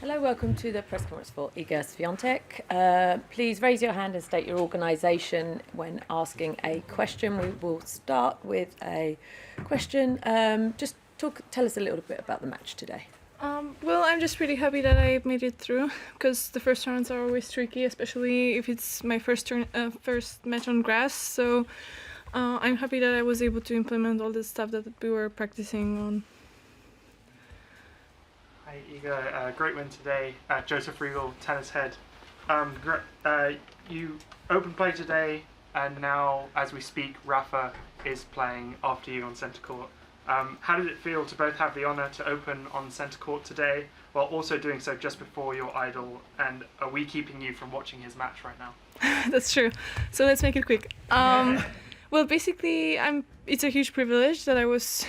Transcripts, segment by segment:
Hello, welcome to the press conference for Iga Swiatek. Please raise your hand and state your organisation when asking a question. We will start with a question. Tell us a little bit about the match today. Well, I'm just really happy that I made it through, because the first rounds are always tricky, especially if it's my first match on grass. So I'm happy that I was able to implement all the stuff that we were practicing on. Hi Iga, great win today. Joseph Riegel, tennis head. You open play today, and now as we speak, Rafa is playing after you on centre court. How did it feel to both have the honour to open on centre court today, while also doing so just before your idol? And are we keeping you from watching his match right now? That's true. So let's make it quick. Well, basically, it's a huge privilege that I was,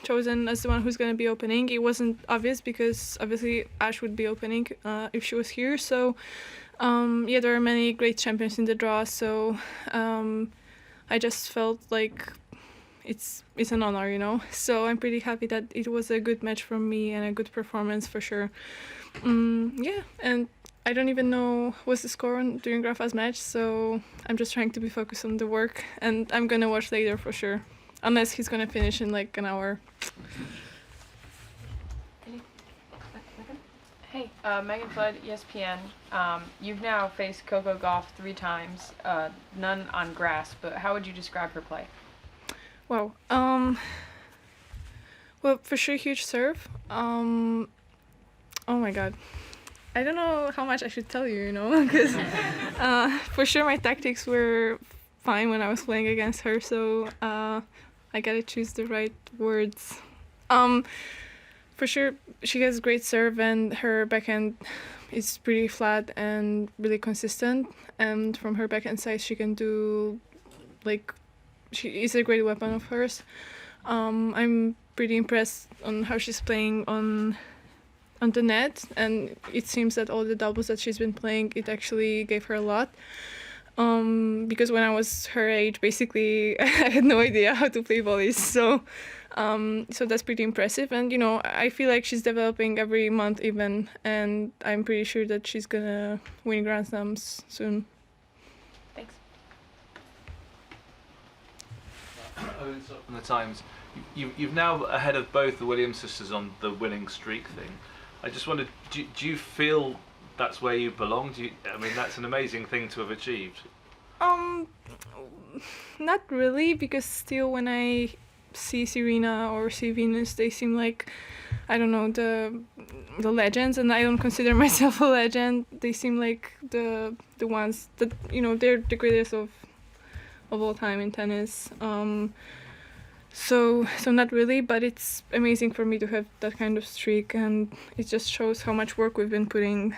chosen as the one who's going to be opening. It wasn't obvious because obviously Ash would be opening if she was here. So, there are many great champions in the draw. So, I just felt like it's an honor, So I'm pretty happy that it was a good match from me and a good performance for sure. And I don't even know what's the score during Rafa's match, so I'm just trying to be focused on the work, and I'm gonna watch later for sure, unless he's gonna finish in like an hour. Hey, Megan Flood, ESPN. You've now faced CoCo Gauff 3 times, none on grass, but how would you describe her play? Wow. Well, for sure, huge serve. Oh my God. I don't know how much I should tell you, because for sure my tactics were fine when I was playing against her, so I gotta choose the right words. For sure, she has great serve, and her backhand is pretty flat and really consistent, and from her backhand side she can do, she is a great weapon of hers. I'm pretty impressed on how she's playing on the net, and it seems that all the doubles that she's been playing, it actually gave her a lot. Because when I was her age, basically, I had no idea how to play volleys, so that's pretty impressive. And I feel like she's developing every month even, and I'm pretty sure that she's gonna win Grand Slams soon. Thanks. From the Times, you've now ahead of both the Williams sisters on the winning streak thing. I just wondered, do you feel that's where you belong? That's an amazing thing to have achieved. Not really, because still when I see Serena or see Venus, they seem like, I don't know, the legends, and I don't consider myself a legend. They seem like the ones that, they're the greatest of all time in tennis. So not really, but it's amazing for me to have that kind of streak, and it just shows how much work we've been putting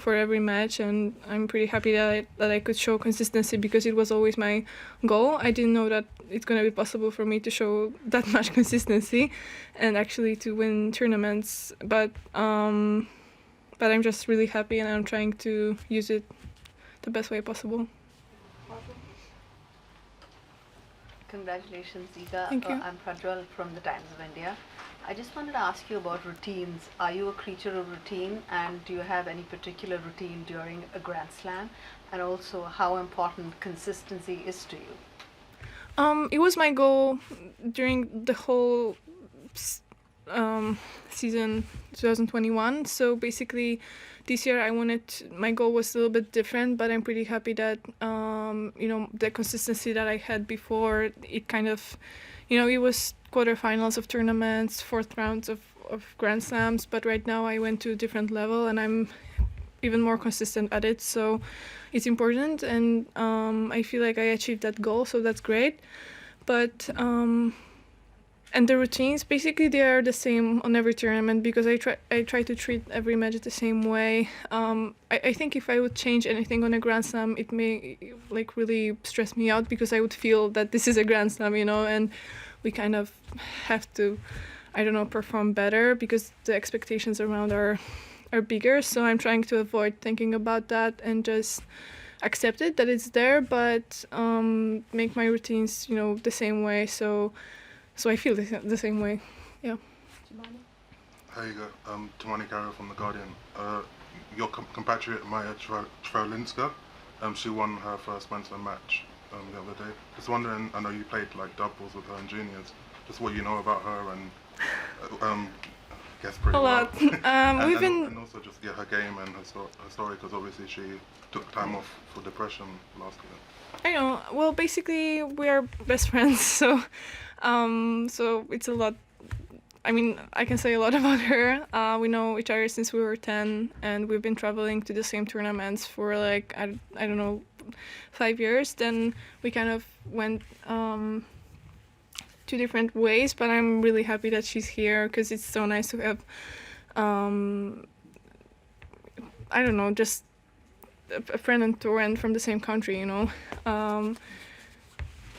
for every match, and I'm pretty happy that I could show consistency, because it was always my goal. I didn't know that it's going to be possible for me to show that much consistency and actually to win tournaments, but I'm just really happy, and I'm trying to use it the best way possible. Congratulations, Iga. Thank you. I'm Prajwal from the Times of India. I just wanted to ask you about routines. Are you a creature of routine, and do you have any particular routine during a Grand Slam? And also, how important consistency is to you? It was my goal during the whole season 2021. So basically, this year my goal was a little bit different, but I'm pretty happy that the consistency that I had before, it kind of, it was quarterfinals of tournaments, 4th rounds of Grand Slams, but right now I went to a different level, and I'm even more consistent at it, so it's important, and I feel like I achieved that goal, so that's great. But and the routines, basically they are the same on every tournament, because I try to treat every match the same way. I think if I would change anything on a Grand Slam, it may really stress me out, because I would feel that this is a Grand Slam, and we kind of have to, perform better, because the expectations around are bigger. So I'm trying to avoid thinking about that and just accept it that it's there, but make my routines, the same way. So So I feel the same way. Yeah. There you go. Tamani Carroll from The Guardian. Your compatriot Maya Traulinska, she won her first men's match the other day. Just wondering, I know you played like doubles with her in juniors, just what you know about her and I guess pretty A well. lot. We've been... And also just her game and her story, because obviously she took time off for depression last year. I know. Well, basically, we are best friends, so it's a lot. I mean, I can say a lot about her. We know each other since we were 10, and we've been traveling to the same tournaments for like I don't know, 5 years. Then we kind of went two different ways, but I'm really happy that she's here because it's so nice to have. I don't know, just a friend on tour and from the same country, you know.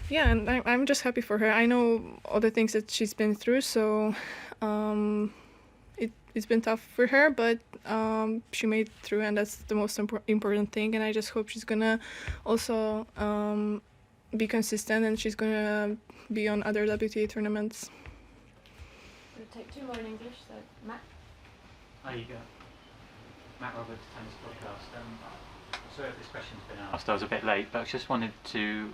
Yeah, and I'm just happy for her. I know all the things that she's been through, so it's been tough for her, but she made it through, and that's the most important thing. And I just hope she's gonna also be consistent, and she's gonna be on other WTA tournaments. We'll take two more in English, so Matt. There you go. Matt Roberts, Tennis Podcast. Sorry if this question's been asked. I was a bit late, but I just wanted to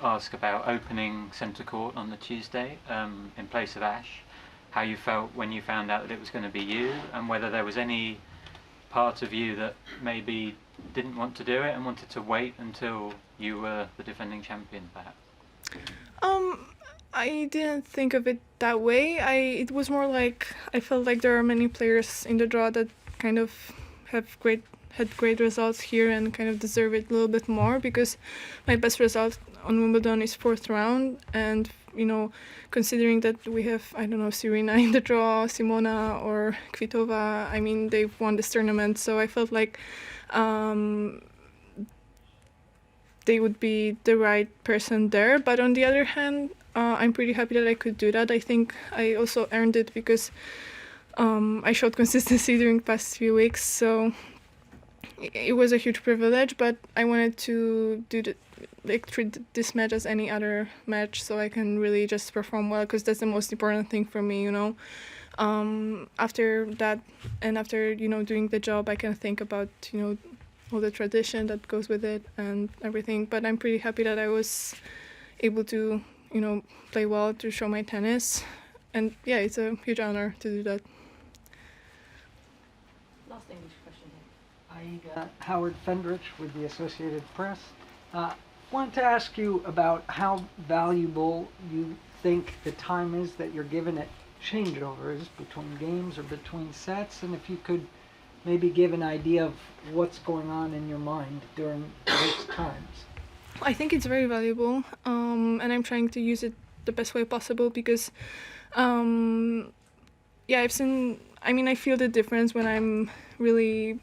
ask about opening centre court on the Tuesday in place of Ash. How you felt when you found out that it was going to be you, and whether there was any part of you that maybe didn't want to do it and wanted to wait until you were the defending champion, perhaps. I didn't think of it that way. It was more like I felt like there are many players in the draw that kind of had great results here and kind of deserve it a little bit more, because my best result on Wimbledon is 4th round, and you know, considering that we have, I don't know, Serena in the draw, Simona or Kvitova, I mean, they've won this tournament, so I felt like they would be the right person there. But on the other hand, I'm pretty happy that I could do that. I think I also earned it because I showed consistency during the past few weeks, so it was a huge privilege, but I wanted to treat this match as any other match, so I can really just perform well, because that's the most important thing for me, you know. After that, and after, you know, doing the job, I can think about, you know, all the tradition that goes with it and everything. But I'm pretty happy that I was able to, you know, play well, to show my tennis, and yeah, it's a huge honor to do that. Last English question here. Howard Fendrich with the Associated Press. Wanted to ask you about how valuable you think the time is that you're given at changeovers between games or between sets, and if you could maybe give an idea of what's going on in your mind during those times. I think it's very valuable, and I'm trying to use it the best way possible, because yeah, I feel the difference when I'm really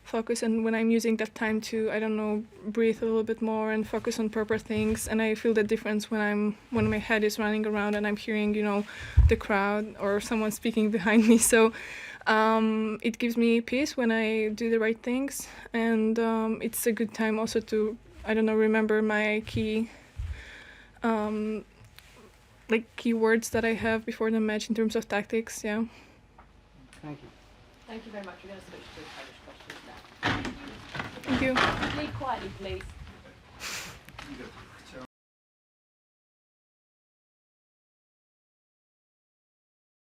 focused and when I'm using that time to, I don't know, breathe a little bit more and focus on proper things. And I feel the difference when my head is running around and I'm hearing, you know, the crowd or someone speaking behind me. So it gives me peace when I do the right things, and it's a good time also to, I don't know, remember my key words that I have before the match in terms of tactics. Yeah. Thank you. Thank you very much. We're going to switch to Polish questions now. Thank you. Leave quietly, please.